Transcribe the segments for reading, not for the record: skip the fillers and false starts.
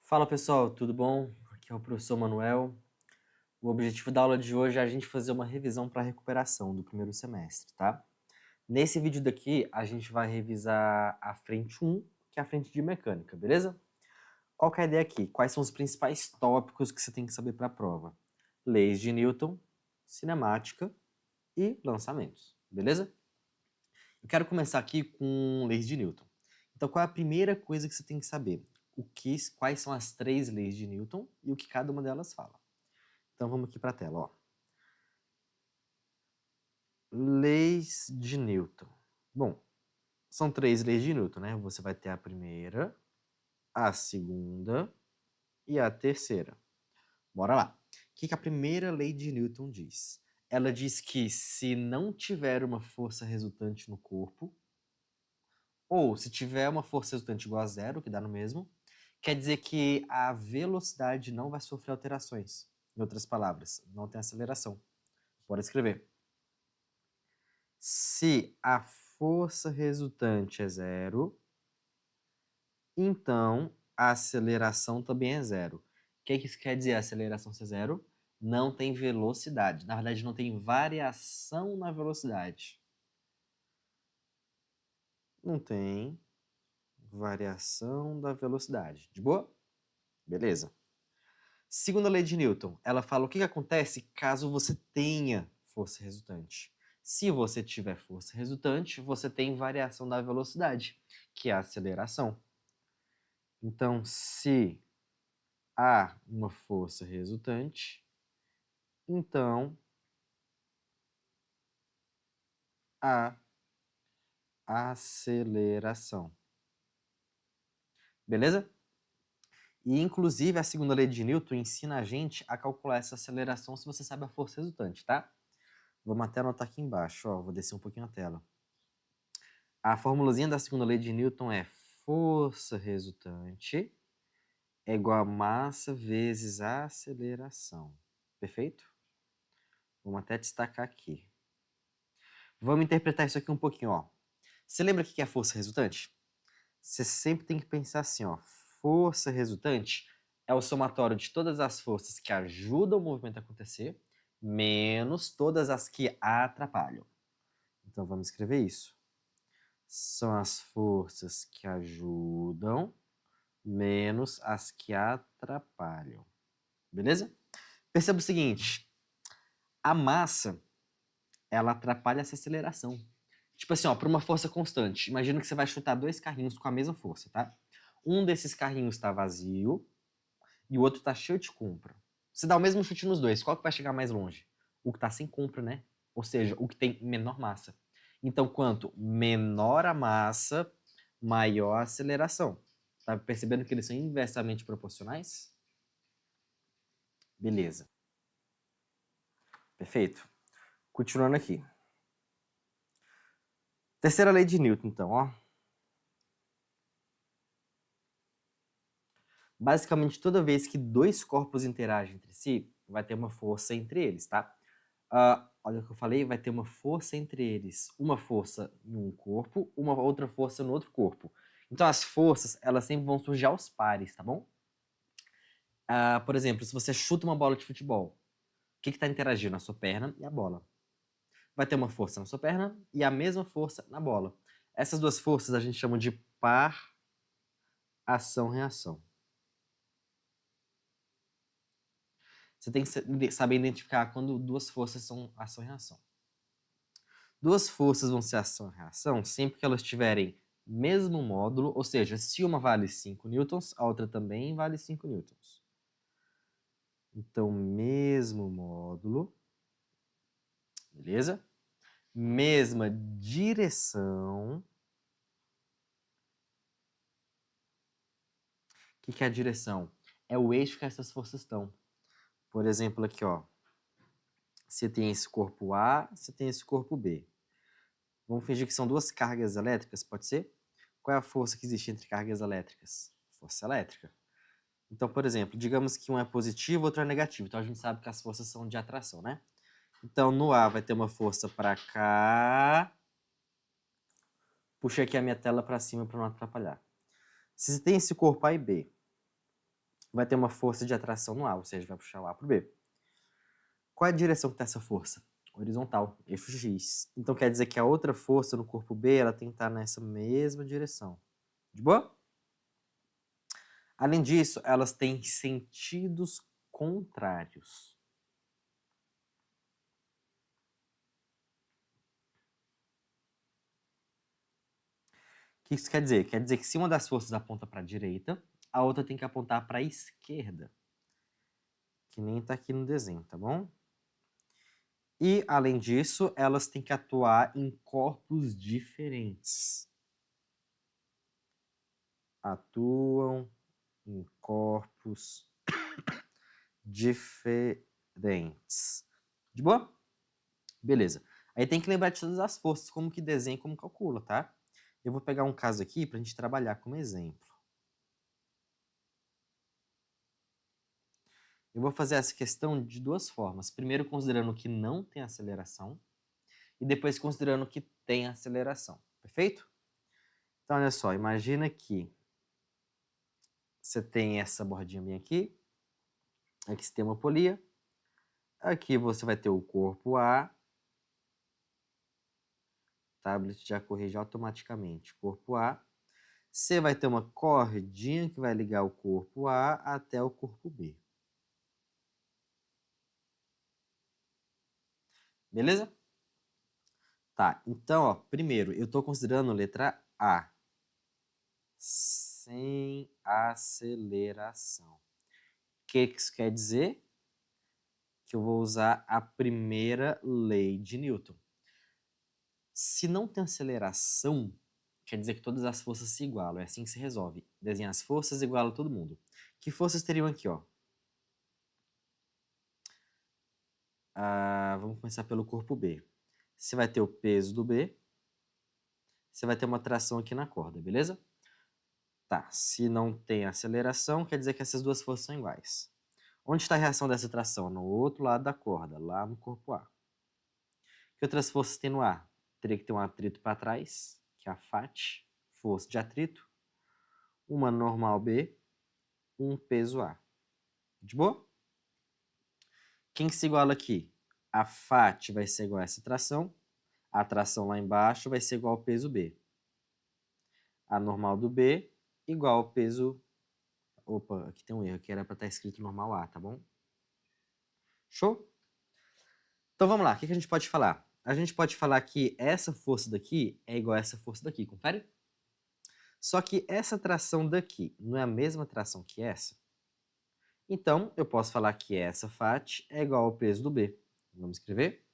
Fala pessoal, tudo bom? Aqui é o professor Manuel. O objetivo da aula de hoje é a gente fazer uma revisão para recuperação do primeiro semestre, tá? Nesse vídeo daqui, a gente vai revisar a frente 1, que é a frente de mecânica, beleza? Qual que é a ideia aqui? Quais são os principais tópicos que você tem que saber para a prova? Leis de Newton, cinemática e lançamentos, beleza? Eu quero começar aqui com leis de Newton. Então, qual é a primeira coisa que você tem que saber? Quais são as 3 leis de Newton e o que cada uma delas fala. Então, vamos aqui para a tela, ó. Leis de Newton. Bom, são 3 leis de Newton, né? Você vai ter a primeira, a segunda e a terceira. Bora lá. O que a primeira lei de Newton diz? Ela diz que se não tiver uma força resultante no corpo, ou se tiver uma força resultante igual a zero, que dá no mesmo, quer dizer que a velocidade não vai sofrer alterações. Em outras palavras, não tem aceleração. Bora escrever. Se a força resultante é zero, então a aceleração também é zero. O que isso quer dizer, a aceleração ser zero? Não tem velocidade. Na verdade, não tem variação na velocidade. Não tem variação da velocidade. De boa? Beleza. Segunda lei de Newton, ela fala o que acontece caso você tenha força resultante. Se você tiver força resultante, você tem variação da velocidade, que é a aceleração. Então, se há uma força resultante, então há aceleração. Beleza? E, inclusive, a segunda lei de Newton ensina a gente a calcular essa aceleração se você sabe a força resultante, tá? Vamos até anotar aqui embaixo, ó, vou descer um pouquinho a tela. A formulazinha da segunda lei de Newton é força resultante é igual a massa vezes a aceleração. Perfeito? Vamos até destacar aqui. Vamos interpretar isso aqui um pouquinho, ó. Você lembra o que é força resultante? Você sempre tem que pensar assim, ó. Força resultante é o somatório de todas as forças que ajudam o movimento a acontecer, menos todas as que atrapalham. Então, vamos escrever isso. São as forças que ajudam, menos as que atrapalham. Beleza? Perceba o seguinte, a massa, ela atrapalha essa aceleração. Tipo assim, ó, por uma força constante. Imagina que você vai chutar 2 carrinhos com a mesma força, tá? Um desses carrinhos está vazio e o outro está cheio de compra. Você dá o mesmo chute nos dois, qual que vai chegar mais longe? O que está sem compra, né? Ou seja, o que tem menor massa. Então, quanto menor a massa, maior a aceleração. Tá percebendo que eles são inversamente proporcionais? Beleza. Perfeito. Continuando aqui. Terceira lei de Newton, então, ó. Basicamente, toda vez que 2 corpos interagem entre si, vai ter uma força entre eles, tá? Olha o que eu falei, vai ter uma força entre eles. Uma força em um corpo, uma outra força no outro corpo. Então, as forças, elas sempre vão surgir aos pares, tá bom? Por exemplo, se você chuta uma bola de futebol, o que está interagindo? A sua perna e a bola. Vai ter uma força na sua perna e a mesma força na bola. Essas duas forças a gente chama de par ação-reação. Você tem que saber identificar quando duas forças são ação e reação. Duas forças vão ser ação e reação sempre que elas tiverem mesmo módulo, ou seja, se uma vale 5 newtons, a outra também vale 5 newtons. Então, mesmo módulo, beleza? Mesma direção. O que é a direção? É o eixo que essas forças estão. Por exemplo, aqui, ó. Você tem esse corpo A, você tem esse corpo B. Vamos fingir que são 2 cargas elétricas, pode ser? Qual é a força que existe entre cargas elétricas? Força elétrica. Então, por exemplo, digamos que um é positivo, outro é negativo. Então, a gente sabe que as forças são de atração, né? Então, no A vai ter uma força para cá. Puxei aqui a minha tela para cima para não atrapalhar. Se você tem esse corpo A e B, vai ter uma força de atração no A, ou seja, vai puxar o A para o B. Qual é a direção que está essa força? Horizontal, eixo X. Então quer dizer que a outra força no corpo B, ela tem que estar nessa mesma direção. De boa? Além disso, elas têm sentidos contrários. O que isso quer dizer? Quer dizer que se uma das forças aponta para a direita, a outra tem que apontar para a esquerda. Que nem está aqui no desenho, tá bom? E, além disso, elas têm que atuar em corpos diferentes. Atuam em corpos diferentes. De boa? Beleza. Aí tem que lembrar de todas as forças, como que desenha e como calcula, tá? Eu vou pegar um caso aqui para a gente trabalhar como exemplo. Eu vou fazer essa questão de duas formas. Primeiro, considerando que não tem aceleração. E depois, considerando que tem aceleração. Perfeito? Então, olha só. Imagina que você tem essa bordinha bem aqui. Aqui você tem uma polia. Aqui você vai ter o corpo A. O tablet já corrige automaticamente. Corpo A. Você vai ter uma cordinha que vai ligar o corpo A até o corpo B. Beleza? Tá, então, ó, primeiro, eu estou considerando letra A. Sem aceleração. O que isso quer dizer? Que eu vou usar a primeira lei de Newton. Se não tem aceleração, quer dizer que todas as forças se igualam. É assim que se resolve. Desenha as forças iguala todo mundo. Que forças teriam aqui, ó? Vamos começar pelo corpo B. Você vai ter o peso do B. Você vai ter uma tração aqui na corda, beleza? Tá, se não tem aceleração, quer dizer que essas duas forças são iguais. Onde está a reação dessa tração? No outro lado da corda, lá no corpo A. Que outras forças tem no ar? Teria que ter um atrito para trás, que é a FAT, força de atrito. Uma normal B, um peso A. De boa? Quem se iguala aqui? A FAT vai ser igual a essa tração. A tração lá embaixo vai ser igual ao peso B. A normal do B igual ao peso... Opa, aqui tem um erro, que era para estar escrito normal A, tá bom? Show? Então vamos lá, o que a gente pode falar? A gente pode falar que essa força daqui é igual a essa força daqui, confere? Só que essa tração daqui não é a mesma tração que essa? Então, eu posso falar que essa FAT é igual ao peso do B. Vamos escrever?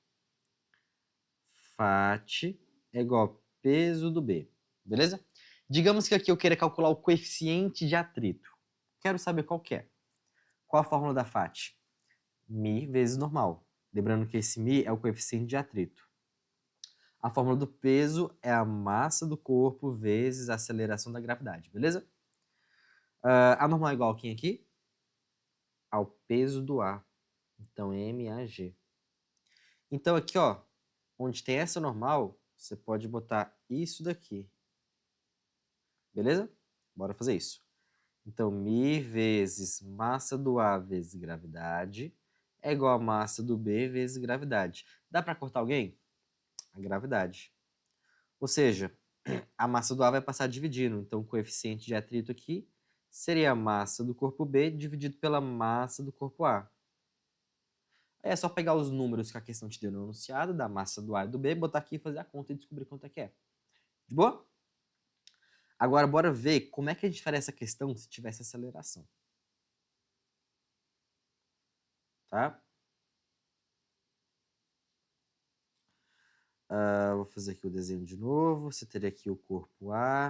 FAT é igual ao peso do B. Beleza? Digamos que aqui eu queira calcular o coeficiente de atrito. Quero saber qual que é. Qual a fórmula da FAT? μ vezes normal. Lembrando que esse μ é o coeficiente de atrito. A fórmula do peso é a massa do corpo vezes a aceleração da gravidade, beleza? A normal é igual a quem aqui? Ao peso do A. Então, MAG. Então, aqui, ó, onde tem essa normal, você pode botar isso daqui. Beleza? Bora fazer isso. Então, μ vezes massa do A vezes gravidade é igual a massa do B vezes gravidade. Dá para cortar alguém? A gravidade. Ou seja, a massa do A vai passar dividindo. Então, o coeficiente de atrito aqui seria a massa do corpo B dividido pela massa do corpo A. Aí é só pegar os números que a questão te deu no enunciado, da massa do A e do B, botar aqui, fazer a conta e descobrir quanto é que é. De boa? Agora, bora ver como é que a gente faria essa questão se tivesse aceleração. Tá? Vou fazer aqui o desenho de novo. Você teria aqui o corpo A,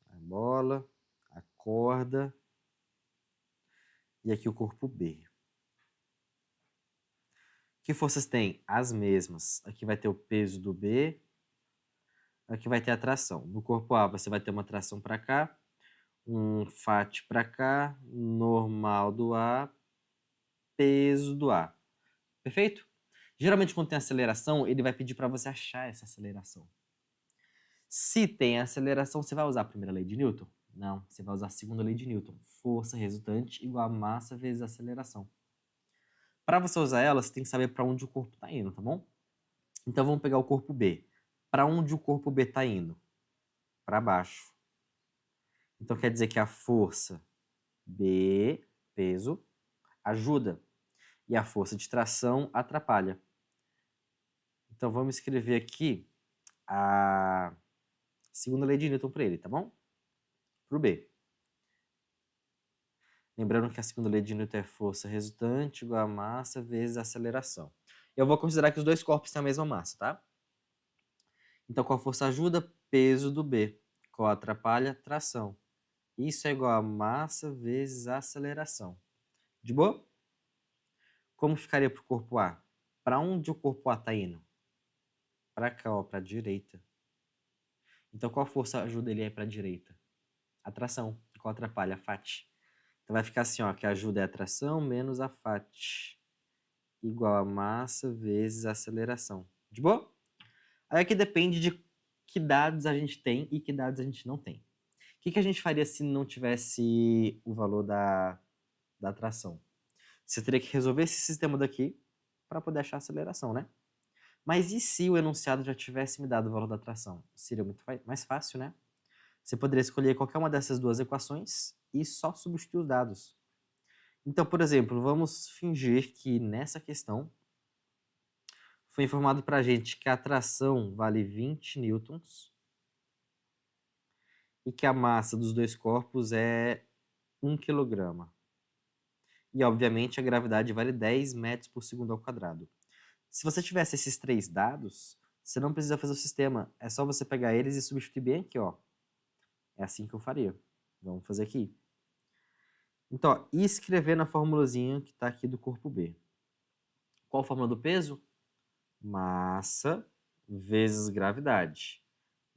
a bola, a corda e aqui o corpo B. Que forças tem? As mesmas. Aqui vai ter o peso do B, aqui vai ter a tração. No corpo A você vai ter uma tração para cá, um FAT para cá, normal do A, peso do A. Perfeito? Geralmente, quando tem aceleração, ele vai pedir para você achar essa aceleração. Se tem aceleração, você vai usar a primeira lei de Newton? Não, você vai usar a segunda lei de Newton. Força resultante igual a massa vezes aceleração. Para você usar ela, você tem que saber para onde o corpo está indo, tá bom? Então, vamos pegar o corpo B. Para onde o corpo B está indo? Para baixo. Então, quer dizer que a força B, peso, ajuda. E a força de tração atrapalha. Então, vamos escrever aqui a segunda lei de Newton para ele, tá bom? Para o B. Lembrando que a segunda lei de Newton é força resultante igual a massa vezes a aceleração. Eu vou considerar que os dois corpos têm a mesma massa, tá? Então, qual força ajuda? Peso do B. Qual atrapalha? Tração. Isso é igual a massa vezes a aceleração. De boa? Como ficaria para o corpo A? Para onde o corpo A está indo? Para cá, ó, para a direita. Então, qual força ajuda ele a ir para a direita? A tração. Qual atrapalha? A FAT. Então, vai ficar assim, ó, que a ajuda é a tração menos a FAT. Igual a massa vezes a aceleração. De boa? Aí aqui depende de que dados a gente tem e que dados a gente não tem. O que a gente faria se não tivesse o valor da tração? Você teria que resolver esse sistema daqui para poder achar a aceleração, né? Mas e se o enunciado já tivesse me dado o valor da tração? Seria muito mais fácil, né? Você poderia escolher qualquer uma dessas duas equações e só substituir os dados. Então, por exemplo, vamos fingir que nessa questão foi informado para a gente que a tração vale 20 newtons e que a massa dos dois corpos é 1 quilograma. E, obviamente, a gravidade vale 10 metros por segundo ao quadrado. Se você tivesse esses três dados, você não precisa fazer o sistema. É só você pegar eles e substituir bem aqui, ó. É assim que eu faria. Vamos fazer aqui. Então, ó, e escrever na formulazinha que está aqui do corpo B. Qual a fórmula do peso? Massa vezes gravidade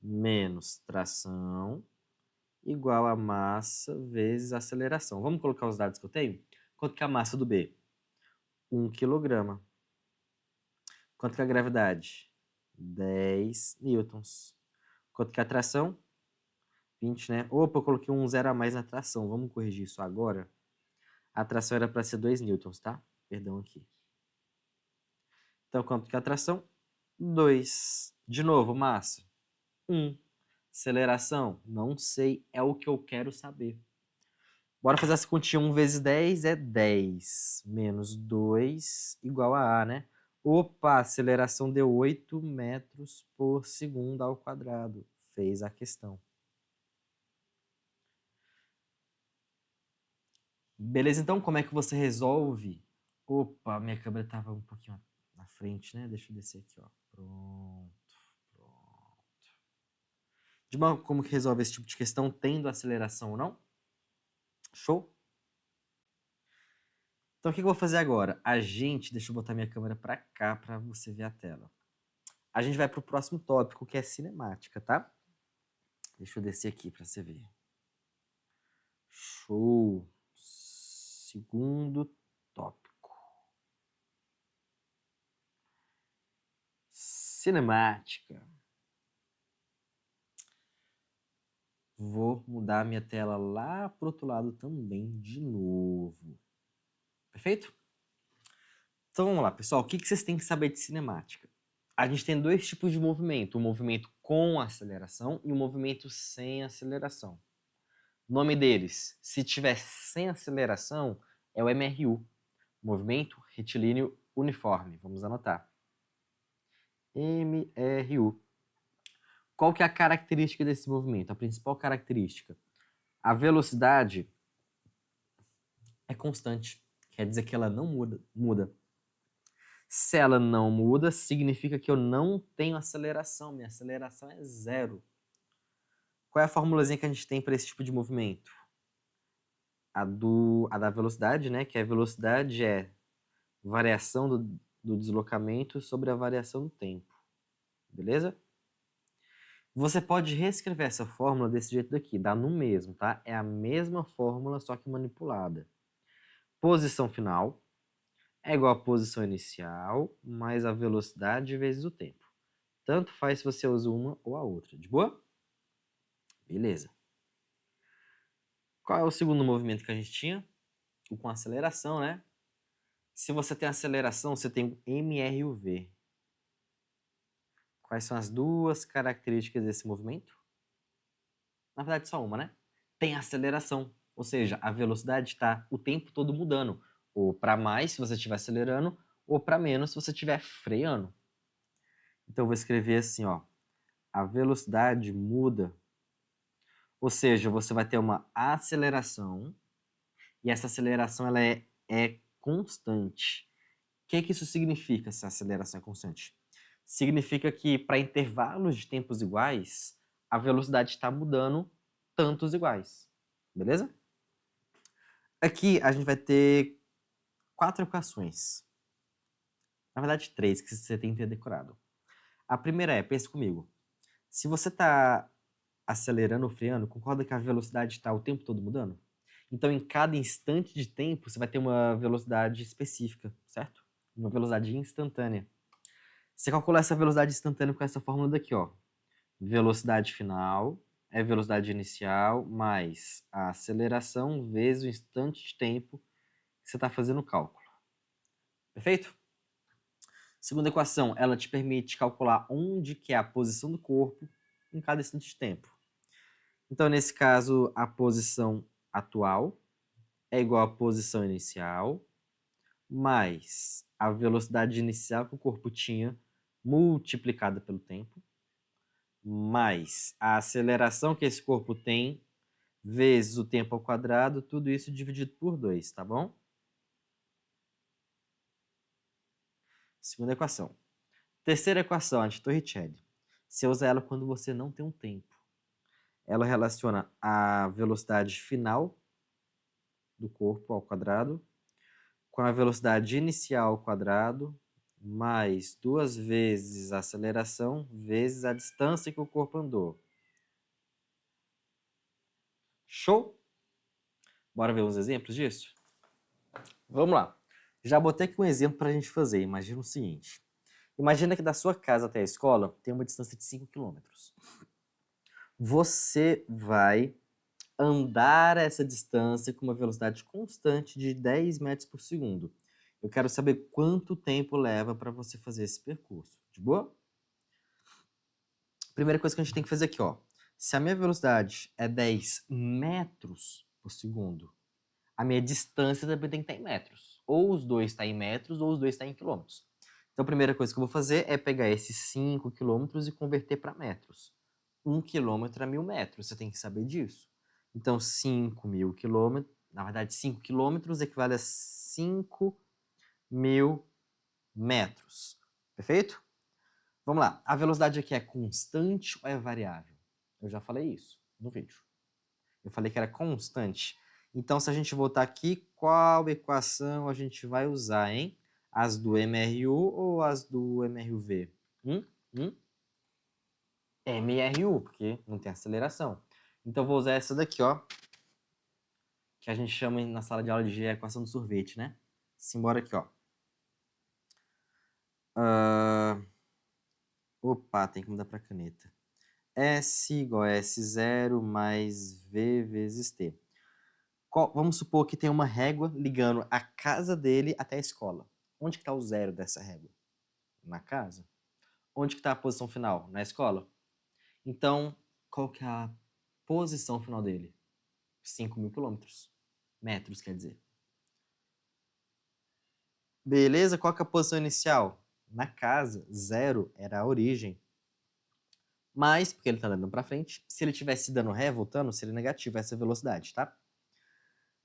menos tração igual a massa vezes aceleração. Vamos colocar os dados que eu tenho? Quanto que é a massa do B? 1 quilograma. Quanto que é a gravidade? 10 newtons. Quanto que é a tração? 20, né? Opa, eu coloquei um zero a mais na tração. Vamos corrigir isso agora. A tração era para ser 2 newtons, tá? Perdão aqui. Então, quanto que é a tração? 2. De novo, massa. 1. Aceleração? Não sei, é o que eu quero saber. Bora fazer essa continha. 1 vezes 10 é 10. Menos 2 igual a A, né? Opa, a aceleração deu 8 metros por segundo ao quadrado. Fez a questão. Beleza, então como é que você resolve? Opa, minha câmera estava um pouquinho na frente, né? Deixa eu descer aqui, ó. Pronto. De modo como que resolve esse tipo de questão tendo aceleração ou não? Show? Então o que eu vou fazer agora? Deixa eu botar minha câmera para cá para você ver a tela. A gente vai para o próximo tópico, que é cinemática, tá? Deixa eu descer aqui para você ver. Show! Segundo tópico. Cinemática. Vou mudar a minha tela lá pro outro lado também de novo. Perfeito? Então vamos lá, pessoal. O que vocês têm que saber de cinemática? A gente tem dois tipos de movimento. O movimento com aceleração e o movimento sem aceleração. O nome deles, se tiver sem aceleração, é o MRU. Movimento Retilíneo Uniforme. Vamos anotar. MRU. Qual que é a característica desse movimento? A principal característica. A velocidade é constante. Quer dizer que ela não muda. Se ela não muda, significa que eu não tenho aceleração. Minha aceleração é zero. Qual é a formulazinha que a gente tem para esse tipo de movimento? A da velocidade, né? Que a velocidade é variação do deslocamento sobre a variação do tempo. Beleza? Você pode reescrever essa fórmula desse jeito daqui, dá no mesmo, tá? É a mesma fórmula, só que manipulada. Posição final é igual à posição inicial mais a velocidade vezes o tempo. Tanto faz se você usa uma ou a outra. De boa? Beleza. Qual é o segundo movimento que a gente tinha? O com aceleração, né? Se você tem aceleração, você tem o mr e o v. Quais são as duas características desse movimento? Na verdade, só uma, né? Tem aceleração, ou seja, a velocidade está o tempo todo mudando. Ou para mais, se você estiver acelerando, ou para menos, se você estiver freando. Então, eu vou escrever assim, ó. A velocidade muda, ou seja, você vai ter uma aceleração, e essa aceleração ela é constante. O que isso significa, essa aceleração é constante? Significa que para intervalos de tempos iguais, a velocidade está mudando tantos iguais. Beleza? Aqui a gente vai ter 4 equações. Na verdade, 3 que você tem que ter decorado. A primeira é, pensa comigo. Se você está acelerando ou freando, concorda que a velocidade está o tempo todo mudando? Então, em cada instante de tempo, você vai ter uma velocidade específica, certo? Uma velocidade instantânea. Você calcula essa velocidade instantânea com essa fórmula daqui, ó. Velocidade final é velocidade inicial mais a aceleração vezes o instante de tempo que você está fazendo o cálculo. Perfeito? Segunda equação, ela te permite calcular onde que é a posição do corpo em cada instante de tempo. Então, nesse caso, a posição atual é igual à posição inicial mais a velocidade inicial que o corpo tinha multiplicada pelo tempo, mais a aceleração que esse corpo tem vezes o tempo ao quadrado, tudo isso dividido por 2, tá bom? Segunda equação. Terceira equação, a de Torricelli. Você usa ela quando você não tem um tempo. Ela relaciona a velocidade final do corpo ao quadrado com a velocidade inicial ao quadrado mais 2 vezes a aceleração vezes a distância que o corpo andou. Show? Bora ver uns exemplos disso? Vamos lá. Já botei aqui um exemplo para a gente fazer. Imagina o seguinte. Imagina que da sua casa até a escola tem uma distância de 5 km. Você vai andar essa distância com uma velocidade constante de 10 metros por segundo. Eu quero saber quanto tempo leva para você fazer esse percurso. De boa? Primeira coisa que a gente tem que fazer aqui, ó. Se a minha velocidade é 10 metros por segundo, a minha distância também tem que estar em metros. Ou os dois estão em metros, ou os dois estão em quilômetros. Então, a primeira coisa que eu vou fazer é pegar esses 5 quilômetros e converter para metros. 1 quilômetro é 1.000 metros, você tem que saber disso. Então, 5.000 quilômetros, na verdade, 5 quilômetros equivale a 5.000 metros. Perfeito? Vamos lá. A velocidade aqui é constante ou é variável? Eu já falei isso no vídeo. Eu falei que era constante. Então, se a gente voltar aqui, qual equação a gente vai usar, hein? As do MRU ou as do MRUV? MRU, porque não tem aceleração. Então, eu vou usar essa daqui, ó. Que a gente chama na sala de aula de equação do sorvete, né? Simbora aqui, ó. Opa, tem que mudar para caneta. S igual a S0 mais V vezes T. Vamos supor que tem uma régua ligando a casa dele até a escola. Onde está o zero dessa régua? Na casa. Onde está a posição final? Na escola. Então, qual que é a posição final dele? 5.000 quilômetros. Metros, quer dizer. Beleza? Qual que é a posição inicial? Na casa, zero era a origem. Mas, porque ele está andando para frente, se ele estivesse dando ré, voltando, seria negativo essa velocidade, tá?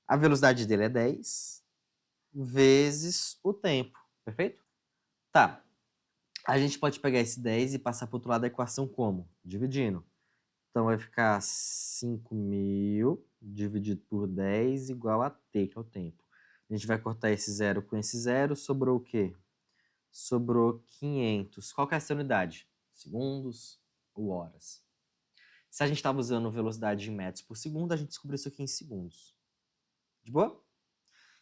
A velocidade dele é 10 vezes o tempo, perfeito? Tá. A gente pode pegar esse 10 e passar para o outro lado da equação como? Dividindo. Então, vai ficar 5.000 dividido por 10 igual a t, que é o tempo. A gente vai cortar esse zero com esse zero, sobrou o quê? Sobrou 500. Qual que é essa unidade? Segundos ou horas? Se a gente estava usando velocidade em metros por segundo, a gente descobriu isso aqui em segundos. De boa?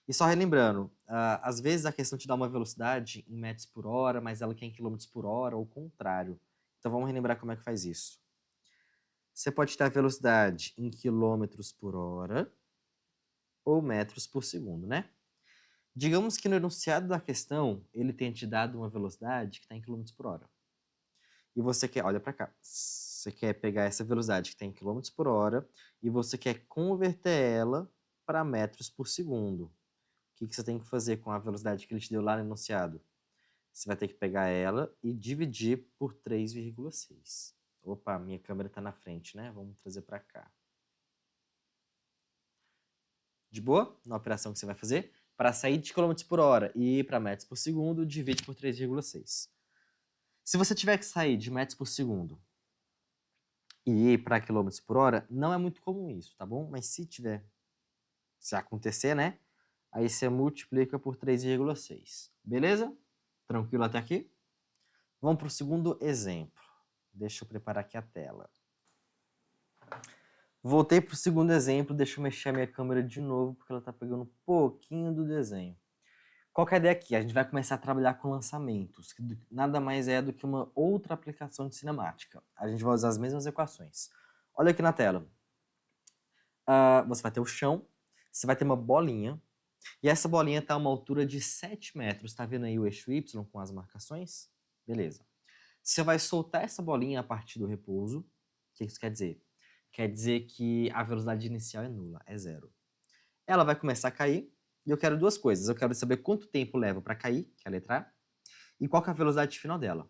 E só relembrando, às vezes a questão te dá uma velocidade em metros por hora, mas ela quer em quilômetros por hora, ou o contrário. Então vamos relembrar como é que faz isso. Você pode ter a velocidade em quilômetros por hora ou metros por segundo, né? Digamos que no enunciado da questão, ele tenha te dado uma velocidade que está em quilômetros por hora. E você quer, olha para cá, você quer pegar essa velocidade que está em quilômetros por hora e você quer converter ela para metros por segundo. O que você tem que fazer com a velocidade que ele te deu lá no enunciado? Você vai ter que pegar ela e dividir por 3,6. Opa, minha câmera está na frente, né? Vamos trazer para cá. De boa? Na operação que você vai fazer? Para sair de quilômetros por hora e ir para metros por segundo, divide por 3,6. Se você tiver que sair de metros por segundo e ir para quilômetros por hora, não é muito comum isso, tá bom? Mas se acontecer, né? Aí você multiplica por 3,6. Beleza? Tranquilo até aqui? Vamos para o segundo exemplo. Deixa eu preparar aqui a tela. Voltei para o segundo exemplo, deixa eu mexer a minha câmera de novo, porque ela está pegando um pouquinho do desenho. Qual que é a ideia aqui? A gente vai começar a trabalhar com lançamentos, que nada mais é do que uma outra aplicação de cinemática. A gente vai usar as mesmas equações. Olha aqui na tela. Você vai ter o chão, você vai ter uma bolinha, e essa bolinha está a uma altura de 7 metros. Está vendo aí o eixo Y com as marcações? Beleza. Você vai soltar essa bolinha a partir do repouso. O que isso quer dizer? Quer dizer que a velocidade inicial é nula, é zero. Ela vai começar a cair, e eu quero duas coisas. Eu quero saber quanto tempo leva para cair, que é a letra A, e qual que é a velocidade final dela.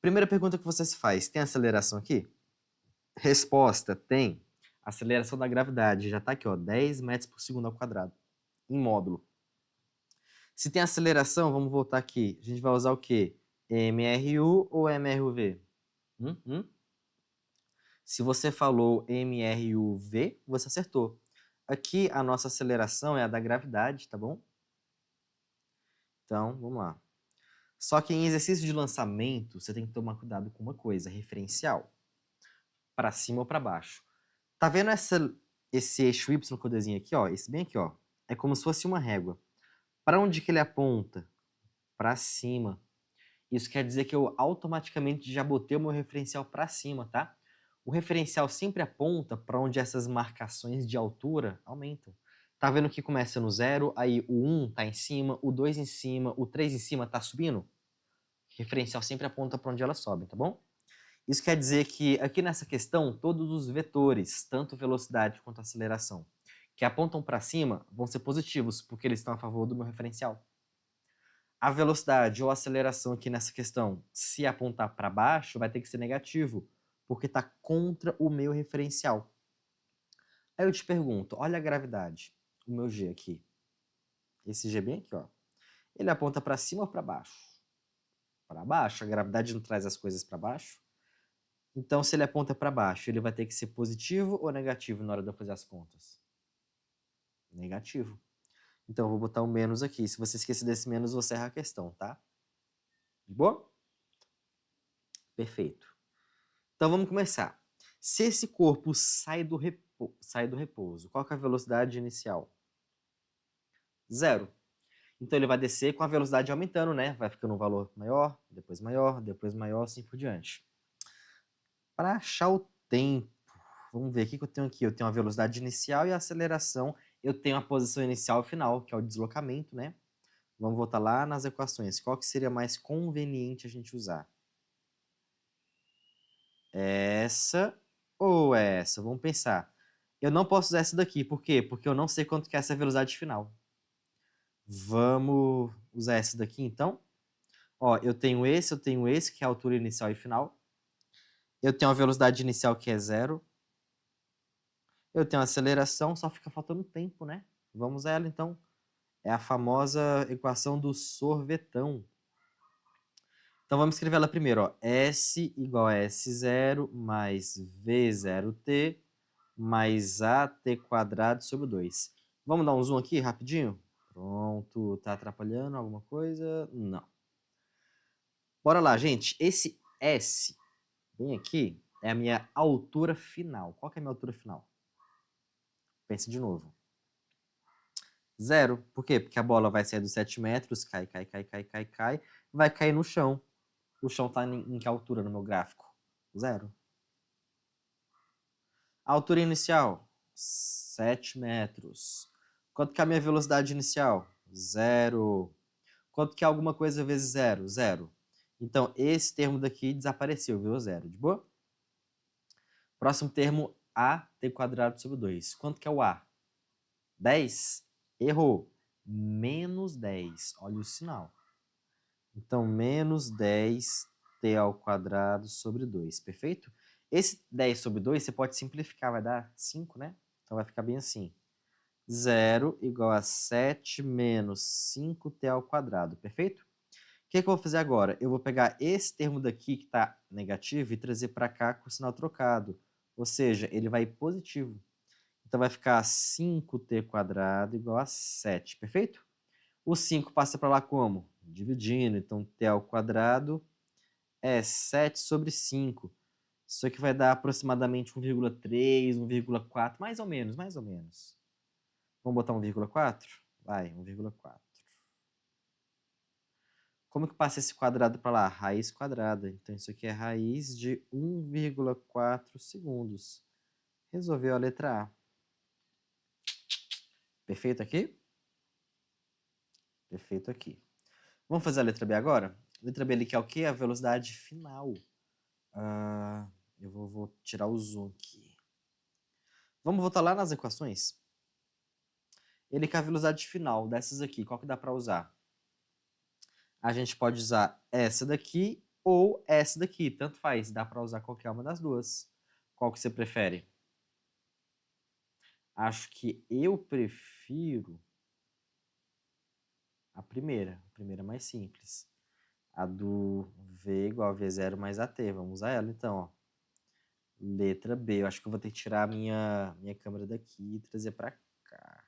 Primeira pergunta que você se faz, tem aceleração aqui? Resposta, tem. Aceleração da gravidade, já está aqui, ó, 10 metros por segundo ao quadrado, em módulo. Se tem aceleração, vamos voltar aqui. A gente vai usar o quê? MRU ou MRUV? Se você falou MRUV, você acertou. Aqui a nossa aceleração é a da gravidade, tá bom? Então, vamos lá. Só que em exercício de lançamento, você tem que tomar cuidado com uma coisa, referencial. Para cima ou para baixo. Tá vendo esse eixo Y que eu desenho aqui, ó? Esse bem aqui, ó. É como se fosse uma régua. Para onde que ele aponta? Para cima. Isso quer dizer que eu automaticamente já botei o meu referencial para cima, tá? O referencial sempre aponta para onde essas marcações de altura aumentam. Tá vendo que começa no 0, aí o 1 tá em cima, o 2 em cima, o 3 em cima tá subindo? O referencial sempre aponta para onde elas sobem, tá bom? Isso quer dizer que aqui nessa questão, todos os vetores, tanto velocidade quanto aceleração, que apontam para cima, vão ser positivos, porque eles estão a favor do meu referencial. A velocidade ou aceleração aqui nessa questão, se apontar para baixo, vai ter que ser negativo, porque está contra o meu referencial. Aí eu te pergunto, olha a gravidade, o meu G aqui. Esse G bem aqui, ó. Ele aponta para cima ou para baixo? Para baixo, a gravidade não traz as coisas para baixo. Então, se ele aponta para baixo, ele vai ter que ser positivo ou negativo na hora de eu fazer as contas? Negativo. Então, eu vou botar um menos aqui. Se você esquecer desse menos, você erra a questão, tá? De boa? Perfeito. Então, vamos começar. Se esse corpo sai do repouso, qual que é a velocidade inicial? 0. Então, ele vai descer com a velocidade aumentando, né? Vai ficando um valor maior, depois maior, assim por diante. Para achar o tempo, vamos ver o que eu tenho aqui. Eu tenho a velocidade inicial e a aceleração. Eu tenho a posição inicial e final, que é o deslocamento, né? Vamos voltar lá nas equações. Qual que seria mais conveniente a gente usar? Essa ou essa? Vamos pensar. Eu não posso usar essa daqui. Por quê? Porque eu não sei quanto que é essa velocidade final. Vamos usar essa daqui, então? Ó, eu tenho esse, que é a altura inicial e final. Eu tenho a velocidade inicial, que é 0. Eu tenho a aceleração, só fica faltando tempo, né? Vamos a ela, então. É a famosa equação do sorvetão. Então, vamos escrever ela primeiro, ó. S igual a S0 mais V0t mais AT quadrado sobre 2. Vamos dar um zoom aqui, rapidinho? Pronto. Tá atrapalhando alguma coisa? Não. Bora lá, gente. Esse S, bem aqui, é a minha altura final. Qual que é a minha altura final? Pense de novo. Zero. Por quê? Porque a bola vai sair dos 7 metros, cai, vai cair no chão. O chão está em que altura no meu gráfico? Zero. A altura inicial? 7 metros. Quanto que é a minha velocidade inicial? Zero. Quanto que é alguma coisa vezes zero? Zero. Então, esse termo daqui desapareceu, viu? Zero. De boa? Próximo termo, AT² sobre 2. Quanto que é o A? 10? Errou. Menos 10. Olha o sinal. Então, menos 10t² sobre 2. Perfeito? Esse 10 sobre 2 você pode simplificar, vai dar 5, né? Então, vai ficar bem assim. 0 igual a 7 menos 5t². Perfeito? O que eu vou fazer agora? Eu vou pegar esse termo daqui que está negativo e trazer para cá com o sinal trocado. Ou seja, ele vai positivo. Então, vai ficar 5t² igual a 7. Perfeito? O 5 passa para lá como? Dividindo. Então, t² é 7 sobre 5. Isso aqui vai dar aproximadamente 1,3, 1,4, mais ou menos, mais ou menos. Vamos botar 1,4? Vai, 1,4. Como que passa esse quadrado para lá? Raiz quadrada. Então, isso aqui é raiz de 1,4 segundos. Resolveu a letra A. Perfeito aqui? Perfeito aqui. Vamos fazer a letra B agora? Letra B ali que é o quê? A velocidade final. Eu vou tirar o zoom aqui. Vamos voltar lá nas equações? Ele quer a velocidade final dessas aqui. Qual que dá para usar? A gente pode usar essa daqui ou essa daqui. Tanto faz. Dá para usar qualquer uma das duas. Qual que você prefere? Acho que eu prefiro a primeira. A primeira é mais simples. A do V igual a V0 mais AT. Vamos usar ela então, ó. Letra B. Eu acho que eu vou ter que tirar a minha câmera daqui e trazer para cá.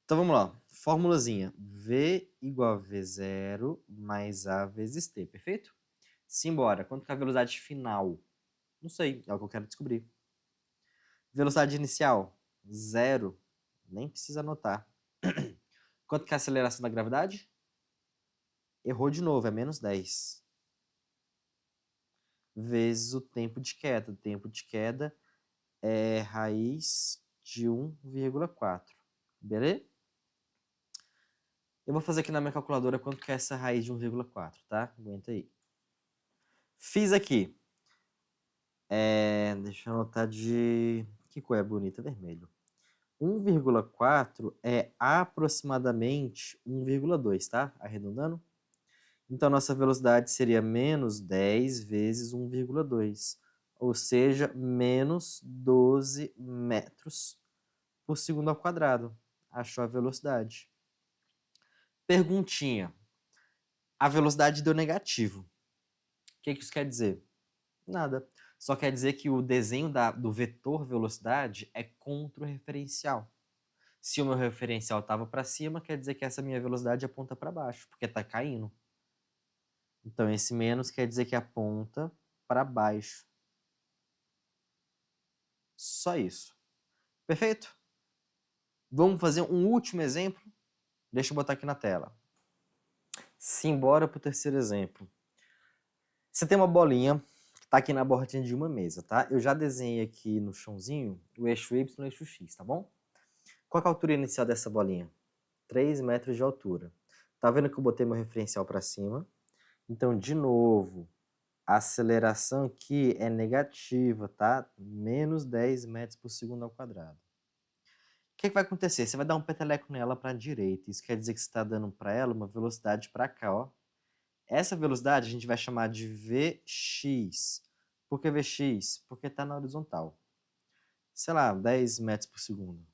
Então vamos lá. Formulazinha. V igual a V0 mais A vezes T. Perfeito? Simbora. Quanto que é a velocidade final? Não sei. É o que eu quero descobrir. Velocidade inicial? 0. Nem precisa anotar. Quanto que é a aceleração da gravidade? Errou de novo. É menos 10. Vezes o tempo de queda. O tempo de queda é raiz de 1,4. Beleza? Eu vou fazer aqui na minha calculadora quanto que é essa raiz de 1,4, tá? Aguenta aí. Fiz aqui. Deixa eu anotar de... Que cor é bonita? Vermelho. 1,4 é aproximadamente 1,2, tá? Arredondando. Então, nossa velocidade seria menos 10 vezes 1,2. Ou seja, menos 12 metros por segundo ao quadrado. Achou a velocidade. Perguntinha. A velocidade deu negativo. O que isso quer dizer? Nada. Só quer dizer que o desenho do vetor velocidade é contra o referencial. Se o meu referencial estava para cima, quer dizer que essa minha velocidade aponta para baixo, porque está caindo. Então, esse menos quer dizer que aponta para baixo. Só isso. Perfeito? Vamos fazer um último exemplo? Deixa eu botar aqui na tela. Simbora para o terceiro exemplo. Você tem uma bolinha que está aqui na bordinha de uma mesa, tá? Eu já desenhei aqui no chãozinho o eixo Y e o eixo X, tá bom? Qual é a altura inicial dessa bolinha? 3 metros de altura. Tá vendo que eu botei meu referencial para cima? Então, de novo, a aceleração aqui é negativa, tá? Menos 10 metros por segundo ao quadrado. O que vai acontecer? Você vai dar um peteleco nela para a direita. Isso quer dizer que você está dando para ela uma velocidade para cá, ó. Essa velocidade a gente vai chamar de Vx. Por que Vx? Porque está na horizontal. Sei lá, 10 metros por segundo.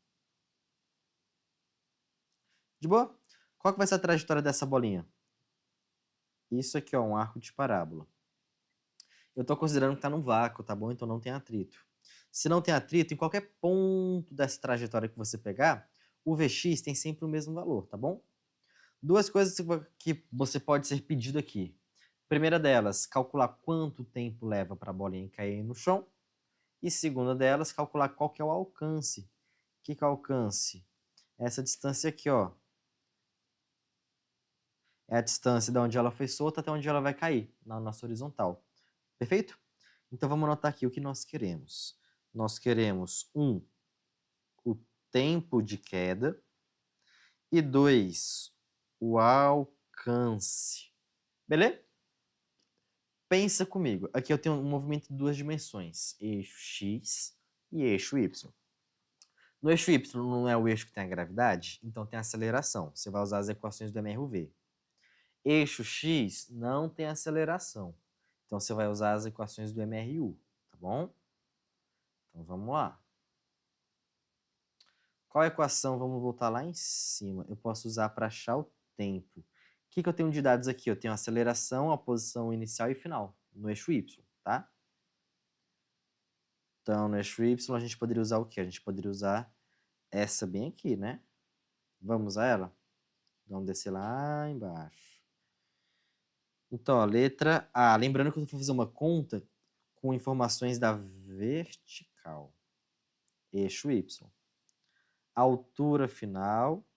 De boa? Qual que vai ser a trajetória dessa bolinha? Isso aqui é um arco de parábola. Eu estou considerando que está no vácuo, tá bom? Então não tem atrito. Se não tem atrito, em qualquer ponto dessa trajetória que você pegar, o Vx tem sempre o mesmo valor, tá bom? Duas coisas que você pode ser pedido aqui. Primeira delas, calcular quanto tempo leva para a bolinha cair no chão. E segunda delas, calcular qual que é o alcance. O que é o alcance? Essa distância aqui, ó, é a distância de onde ela foi solta até onde ela vai cair, na nossa horizontal. Perfeito? Então, vamos anotar aqui o que nós queremos. Nós queremos, 1, o tempo de queda, e 2, o alcance. Beleza? Pensa comigo. Aqui eu tenho um movimento de 2 dimensões, eixo X e eixo Y. No eixo Y não é o eixo que tem a gravidade? Então tem aceleração. Você vai usar as equações do MRV. Eixo X não tem aceleração. Então você vai usar as equações do MRU, tá bom? Então vamos lá. Qual equação? Vamos voltar lá em cima. Eu posso usar para achar o tempo. O que eu tenho de dados aqui? Eu tenho a aceleração, a posição inicial e final, no eixo Y, tá? Então, no eixo Y, a gente poderia usar o quê? A gente poderia usar essa bem aqui, né? Vamos usar ela? Vamos descer lá embaixo. Então, ó, letra A. Lembrando que eu vou fazer uma conta com informações da vertical. Eixo Y. A altura final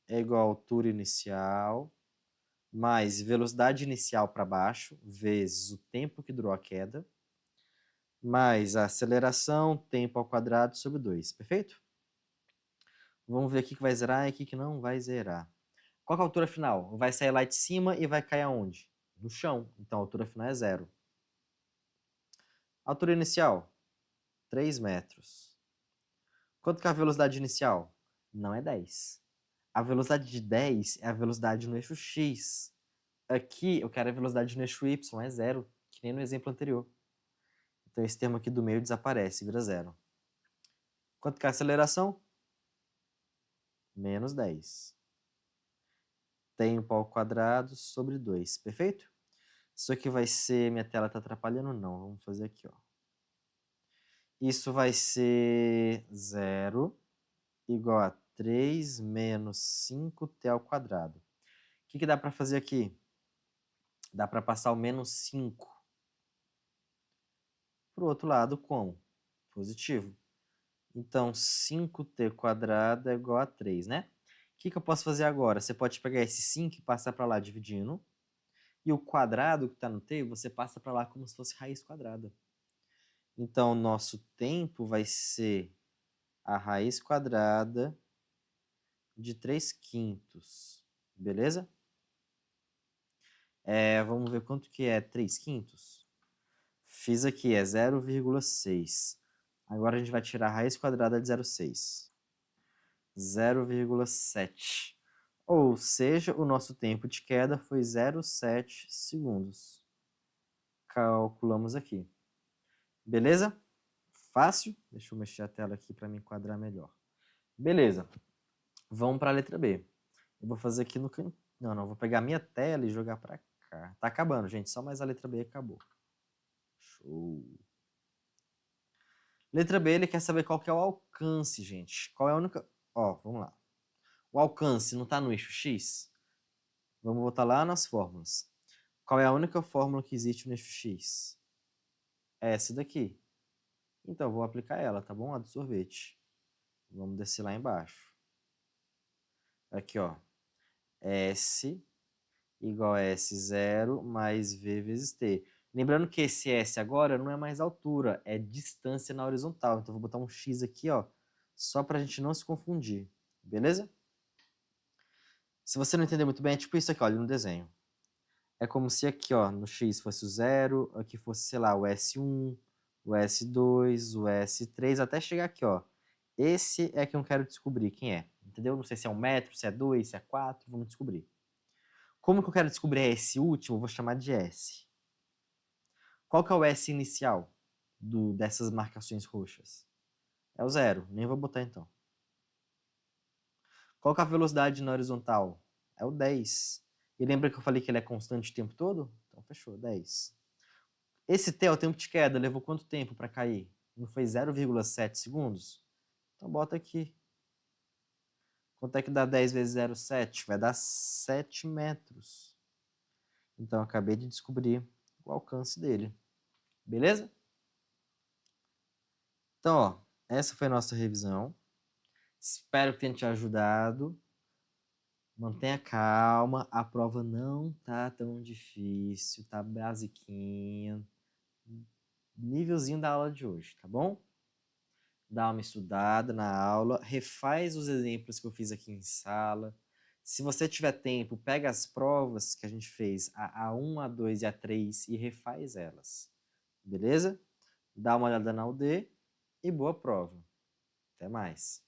é igual à altura inicial mais velocidade inicial para baixo, vezes o tempo que durou a queda, mais a aceleração, tempo ao quadrado sobre 2. Perfeito? Vamos ver aqui que vai zerar e aqui que não vai zerar. Qual que é a altura final? Vai sair lá de cima e vai cair aonde? No chão. Então a altura final é 0. Altura inicial? 3 metros. Quanto que é a velocidade inicial? Não é 10. A velocidade de 10 é a velocidade no eixo X. Aqui eu quero a velocidade no eixo Y, é 0, que nem no exemplo anterior. Então esse termo aqui do meio desaparece, vira 0. Quanto que é a aceleração? Menos 10. Tempo ao quadrado sobre 2, perfeito? Isso aqui vai ser... Minha tela está atrapalhando? Não, vamos fazer aqui, ó. Isso vai ser 0 igual a 3 menos 5t ao quadrado. O que dá para fazer aqui? Dá para passar o menos 5 para o outro lado como? Positivo. Então, 5t quadrado é igual a 3, né? O que eu posso fazer agora? Você pode pegar esse 5 e passar para lá dividindo. E o quadrado que está no t, você passa para lá como se fosse raiz quadrada. Então, nosso tempo vai ser a raiz quadrada de 3/5. Beleza? Vamos ver quanto que é 3/5. Fiz aqui, é 0,6. Agora a gente vai tirar a raiz quadrada de 0,6. 0,7. Ou seja, o nosso tempo de queda foi 0,7 segundos. Calculamos aqui. Beleza? Fácil? Deixa eu mexer a tela aqui para me enquadrar melhor. Beleza. Vamos para a letra B. Eu vou fazer aqui no canto. Não, vou pegar a minha tela e jogar para cá. Tá acabando, gente. Só mais a letra B e acabou. Show. Letra B, ele quer saber qual que é o alcance, gente. Qual é a única... Ó, vamos lá. O alcance não está no eixo X? Vamos voltar lá nas fórmulas. Qual é a única fórmula que existe no eixo X? É essa daqui. Então, eu vou aplicar ela, tá bom? A do sorvete. Vamos descer lá embaixo. Aqui, ó. S igual a S0 mais V vezes T. Lembrando que esse S agora não é mais altura, é distância na horizontal. Então, eu vou botar um X aqui, ó, só para a gente não se confundir. Beleza? Se você não entender muito bem, é tipo isso aqui, olha, no desenho. É como se aqui, ó, no X fosse o 0, aqui fosse, sei lá, o S1, o S2, o S3, até chegar aqui, ó. Esse é que eu quero descobrir quem é, entendeu? Não sei se é 1 metro, se é 2, se é 4, vamos descobrir. Como que eu quero descobrir esse último, eu vou chamar de S. Qual que é o S inicial dessas marcações roxas? É o 0, nem vou botar então. Qual que é a velocidade na horizontal? É o 10. E lembra que eu falei que ele é constante o tempo todo? Então fechou, 10. Esse T é o tempo de queda, levou quanto tempo para cair? Não foi 0,7 segundos? Então bota aqui. Quanto é que dá 10 vezes 0,7? Vai dar 7 metros. Então eu acabei de descobrir o alcance dele. Beleza? Então, ó, essa foi a nossa revisão. Espero que tenha te ajudado. Mantenha calma, a prova não tá tão difícil, tá basiquinha. Nívelzinho da aula de hoje, tá bom? Dá uma estudada na aula, refaz os exemplos que eu fiz aqui em sala. Se você tiver tempo, pega as provas que a gente fez, a A1, A2 e A3 e refaz elas. Beleza? Dá uma olhada na UD e boa prova. Até mais.